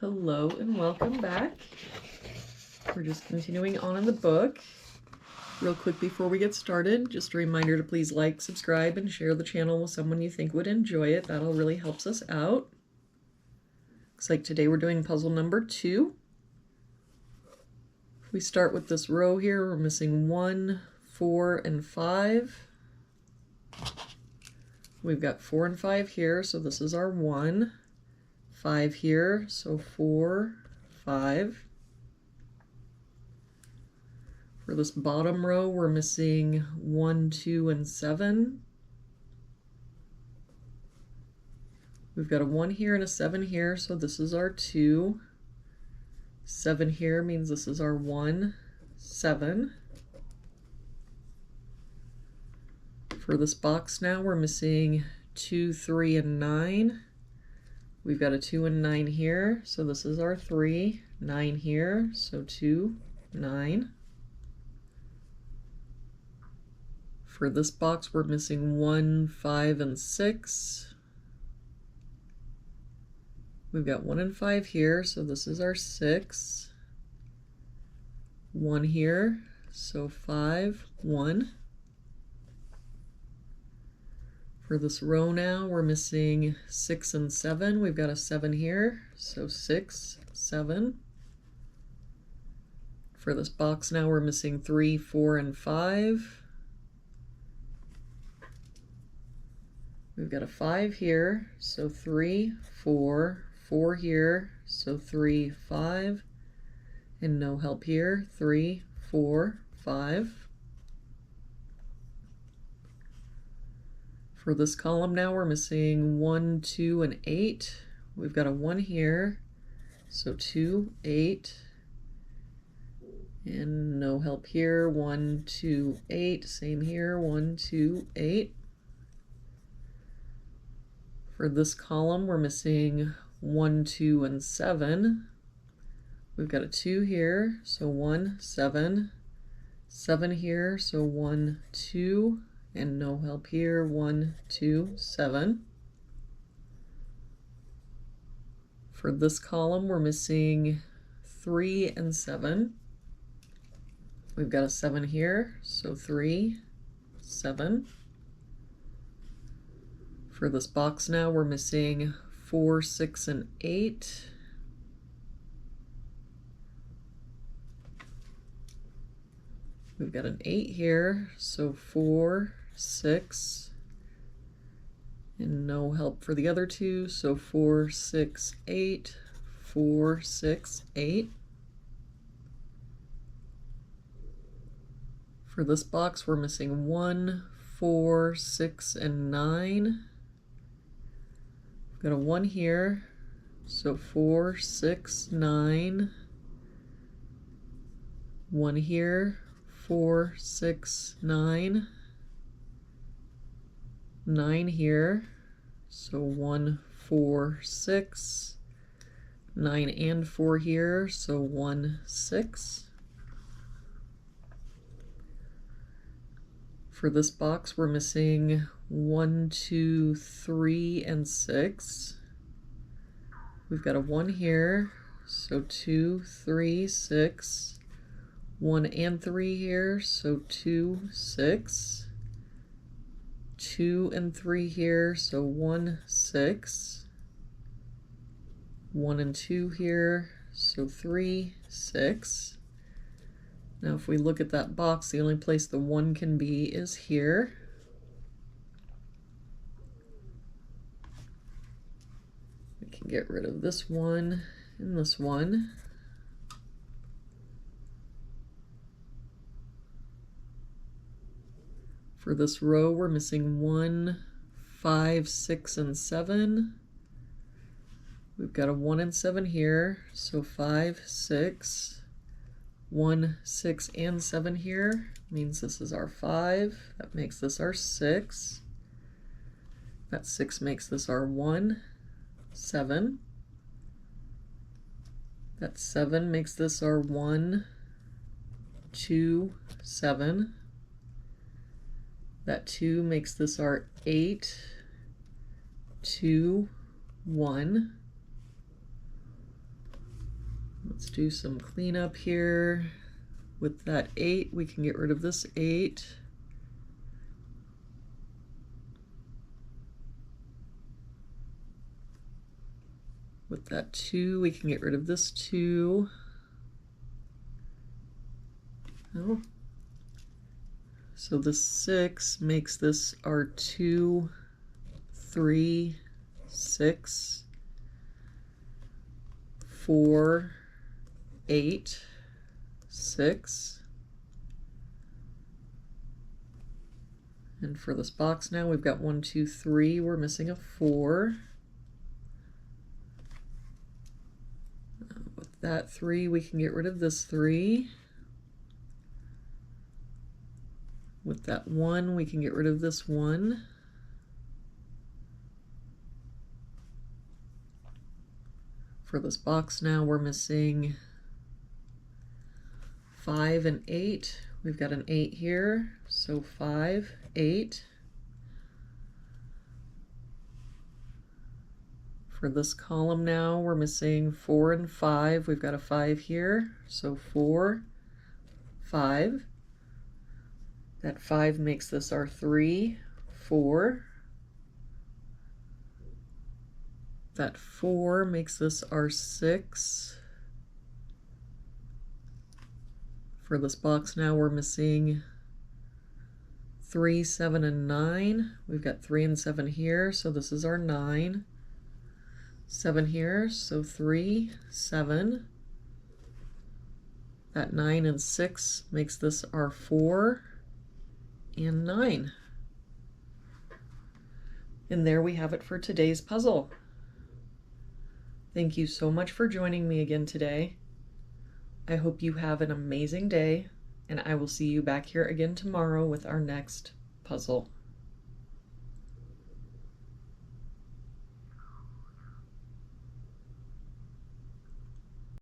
Hello and welcome back. We're just continuing on in the book. Real quick before we get started, just a reminder to please like, subscribe, and share the channel with someone you think would enjoy it. That'll really helps us out. Looks like today we're doing puzzle number 2. If we start with this row here, we're missing 1, 4, and 5. We've got 4 and 5 here, so this is our 1. 5 here, so 4, 5. For this bottom row, we're missing 1, 2, and 7. We've got a 1 here and a 7 here, so this is our 2. 7 here means this is our 1, 7. For this box now, we're missing 2, 3, and 9. We've got a 2 and 9 here, so this is our 3. 9 here, so 2, 9. For this box, we're missing 1, 5, and 6. We've got 1 and 5 here, so this is our 6. 1 here, so 5, 1. For this row now, we're missing 6 and 7. We've got a 7 here, so 6, 7. For this box now, we're missing 3, 4, and 5. We've got a 5 here, so 3, 4, 4 here, so 3, 5, and no help here, 3, 4, 5. For this column now, we're missing 1, 2, and 8. We've got a 1 here, so 2, 8, and no help here, 1, 2, 8, same here, 1, 2, 8. For this column, we're missing 1, 2, and 7. We've got a 2 here, so 1, 7. 7 here, so 1, 2, and no help here, 1, 2, 7. For this column, we're missing 3 and 7. We've got a 7 here, so 3, 7. For this box now, we're missing 4, 6, and 8. We've got an 8 here, so 4, 6, and no help for the other two, so 4, 6, 8, 4, 6, 8. For this box, we're missing 1, 4, 6, and 9. We've got a 1 here, so 4, 6, 9. 1 here, 4, 6, 9. 9 here, so 1, 4, 6. 9 and 4 here, so 1, 6. For this box, we're missing 1, 2, 3, and 6. We've got a 1 here, so 2, 3, 6. 1 and 3 here, so 2, 6. 2 and 3 here, so 1, 6. 1 and 2 here, so 3, 6. Now if we look at that box, the only place the 1 can be is here. We can get rid of this 1 and this 1. For this row, we're missing 1, 5, 6, and 7. We've got a 1 and 7 here, so 5, 6. 1, 6, and 7 here means this is our 5. That makes this our 6. That 6 makes this our 1, 7. That 7 makes this our 1, 2, 7. That 2 makes this our 8, 2, 1. Let's do some cleanup here. With that 8, we can get rid of this 8. With that 2, we can get rid of this 2. Oh. So the 6 makes this our 2, 3, 6, 4, 8, 6. And for this box now, we've got 1, 2, 3. We're missing a 4. With that 3, we can get rid of this 3. With that 1, we can get rid of this 1. For this box now, we're missing 5 and 8. We've got an 8 here, so 5, 8. For this column now, we're missing 4 and 5. We've got a 5 here, so 4, 5. That 5 makes this our 3, 4. That 4 makes this our 6. For this box now, we're missing 3, 7, and 9. We've got 3 and 7 here, so this is our 9. 7 here, so 3, 7. That 9 and 6 makes this our 4 and 9. And there we have it for today's puzzle. Thank you so much for joining me again today. I hope you have an amazing day, and I will see you back here again tomorrow with our next puzzle.